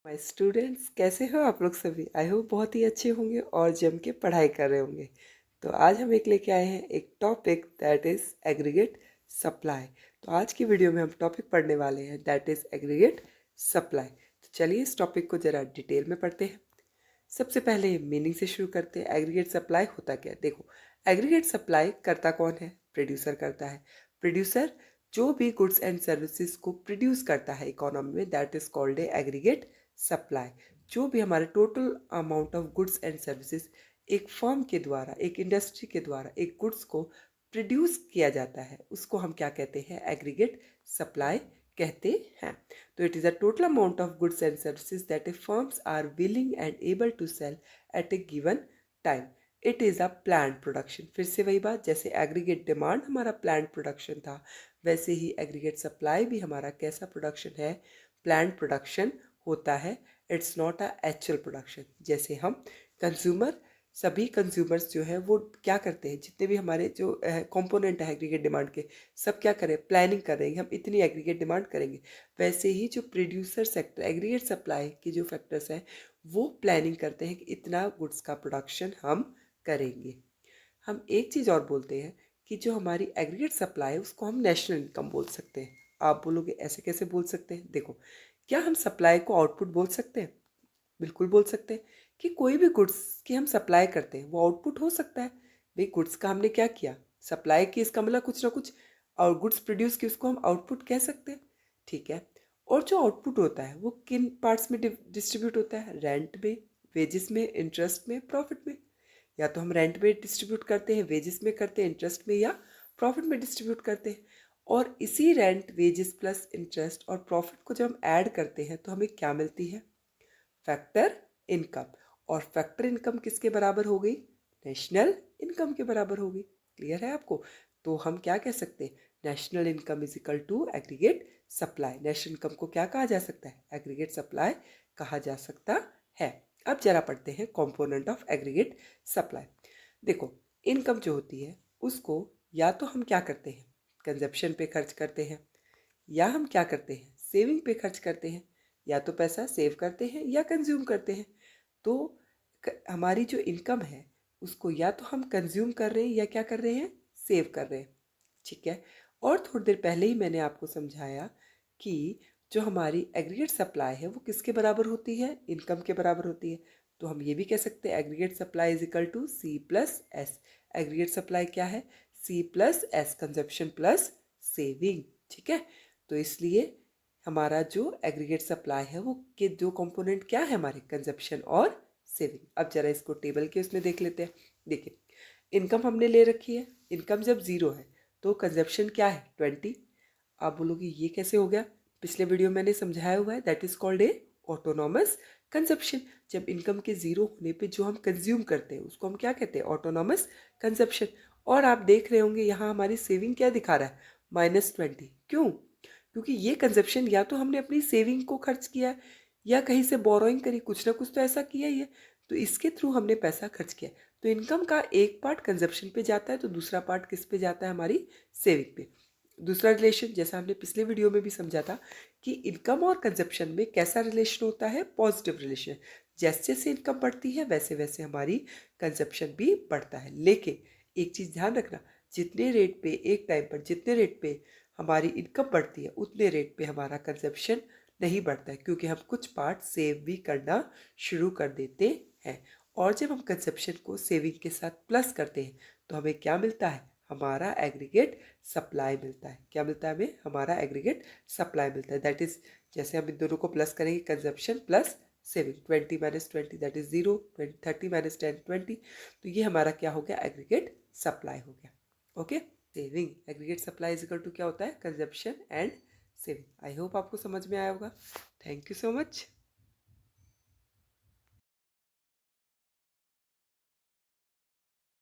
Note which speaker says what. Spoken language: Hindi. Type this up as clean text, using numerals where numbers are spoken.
Speaker 1: माय स्टूडेंट्स, कैसे हो आप लोग सभी। आई होप बहुत ही अच्छे होंगे और जम के पढ़ाई कर रहे होंगे। तो आज हम एक लेके आए हैं एक topic that is aggregate supply. तो आज की वीडियो में हम टॉपिक पढ़ने वाले हैं दैट इज़ एग्रीगेट सप्लाई। तो चलिए इस टॉपिक को ज़रा डिटेल में पढ़ते हैं। सबसे पहले मीनिंग से शुरू करते हैं। एग्रीगेट सप्लाई होता क्या है। देखो, एग्रीगेट सप्लाई करता कौन है? प्रोड्यूसर करता है। प्रोड्यूसर जो भी गुड्स एंड सर्विसेज को प्रोड्यूस करता है इकोनॉमी में, that is called a aggregate supply. जो भी हमारे total amount of goods and services एक फर्म के द्वारा, एक इंडस्ट्री के द्वारा एक गुड्स को प्रोड्यूस किया जाता है, उसको हम क्या कहते हैं? एग्रीगेट सप्लाई कहते हैं। तो it is a total amount of goods and services that a firms are willing and able to sell at a given time. It is a planned production. फिर से वही बात, जैसे एग्रीगेट डिमांड हमारा प्लान्ड प्रोडक्शन था, वैसे ही एग्रीगेट सप्लाई भी हमारा कैसा प्रोडक्शन है? प्लान्ड प्रोडक्शन होता है। It's not a actual production. जैसे हम कंज्यूमर, सभी कंज्यूमर्स जो है वो क्या करते हैं, जितने भी हमारे जो कंपोनेंट है एग्रीगेट डिमांड के, सब क्या करें? प्लानिंग कर रहे हैं, हम इतनी एग्रीगेट डिमांड करेंगे। वैसे ही जो प्रोड्यूसर सेक्टर, एग्रीगेट सप्लाई के जो फैक्टर्स हैं, वो प्लानिंग करते हैं कि इतना गुड्स का प्रोडक्शन हम करेंगे। हम एक चीज़ और बोलते हैं कि जो हमारी एग्रीगेट सप्लाई है उसको हम नेशनल इनकम बोल सकते हैं। आप बोलोगे ऐसे कैसे बोल सकते हैं? देखो, क्या हम सप्लाई को आउटपुट बोल सकते हैं? बिल्कुल बोल सकते हैं कि कोई भी गुड्स की हम सप्लाई करते हैं वो आउटपुट हो सकता है। भाई, गुड्स का हमने क्या किया? सप्लाई की, इसका मतलब कुछ ना कुछ और गुड्स प्रोड्यूस की, उसको हम आउटपुट कह सकते हैं। ठीक है। और जो आउटपुट होता है वो किन पार्ट्स में डिस्ट्रीब्यूट होता है? रेंट में, वेजेस में, इंटरेस्ट में, प्रॉफिट में। या तो हम रेंट में डिस्ट्रीब्यूट करते हैं, वेजेस में करते हैं, इंटरेस्ट में, या प्रॉफिट में डिस्ट्रीब्यूट करते हैं। और इसी रेंट, वेजेस प्लस इंटरेस्ट और प्रॉफिट को जब हम ऐड करते हैं तो हमें क्या मिलती है? Factor income. और फैक्टर इनकम किसके बराबर हो गई? नेशनल इनकम के बराबर हो गई। क्लियर है आपको? तो हम क्या कह सकते हैं? National income is equal to aggregate supply. National income को क्या कहा जा सकता है? एग्रीगेट सप्लाई कहा जा सकता है। अब जरा पढ़ते हैं कंपोनेंट ऑफ एग्रीगेट सप्लाई। देखो, इनकम जो होती है उसको या तो हम क्या करते हैं? कंजप्शन पे खर्च करते हैं, या हम क्या करते हैं? सेविंग पे खर्च करते हैं। या तो पैसा सेव करते हैं या कंज्यूम करते हैं। तो हमारी जो इनकम है उसको या तो हम कंज्यूम कर रहे हैं या क्या कर रहे हैं? सेव कर रहे हैं। ठीक है। और थोड़ी देर पहले ही मैंने आपको समझाया कि जो हमारी एग्रीगेट सप्लाई है वो किसके बराबर होती है? इनकम के बराबर होती है। तो हम ये भी कह सकते हैं aggregate supply is equal to C plus S. Aggregate supply क्या है? C plus S, consumption plus saving. ठीक है। तो इसलिए हमारा जो एग्रीगेट सप्लाई है वो के दो कंपोनेंट क्या है हमारे? कंजप्शन और सेविंग। अब जरा इसको टेबल के उसमें देख लेते हैं। देखिए, इनकम हमने ले रखी है। इनकम जब जीरो है तो कंजप्शन क्या है? 20। आप बोलोगे ये कैसे हो गया? पिछले वीडियो मैंने समझाया हुआ है, that is called a autonomous consumption. जब इनकम के जीरो होने पे जो हम कंज्यूम करते हैं उसको हम क्या कहते हैं? Autonomous consumption. और आप देख रहे होंगे यहाँ हमारी सेविंग क्या दिखा रहा है? -20। क्यों? क्योंकि ये कंजप्शन या तो हमने अपनी सेविंग को खर्च किया है या कहीं से बोरोइंग करी, कुछ ना कुछ तो ऐसा किया ही है। तो इसके थ्रू हमने पैसा खर्च किया। तो इनकम का एक पार्ट कंजप्शन पे जाता है तो दूसरा पार्ट किस पे जाता है? हमारी सेविंग पे। दूसरा रिलेशन, जैसा हमने पिछले वीडियो में भी समझा था कि इनकम और कंजप्शन में कैसा रिलेशन होता है? Positive relation. जैसे जैसे इनकम बढ़ती है वैसे वैसे हमारी कंजप्शन भी बढ़ता है। लेकिन एक चीज़ ध्यान रखना, जितने रेट पे एक टाइम पर जितने रेट पे हमारी इनकम बढ़ती है उतने रेट पे हमारा कंजप्शन नहीं बढ़ता है, क्योंकि हम कुछ पार्ट सेव भी करना शुरू कर देते हैं। और जब हम कंजप्शन को सेविंग के साथ प्लस करते हैं तो हमें क्या मिलता है? हमारा एग्रीगेट सप्लाई मिलता है। क्या मिलता है हमें? हमारा एग्रीगेट सप्लाई मिलता है। दैट इज, जैसे हम इन दोनों को प्लस करेंगे, consumption plus saving, 20 - 20 that is 0, 30 - 10 20। तो ये हमारा क्या हो गया? एग्रीगेट सप्लाई हो गया। Okay. Saving, aggregate supply is equal to क्या होता है? Consumption and saving. I hope आपको समझ में आया होगा। Thank you so much.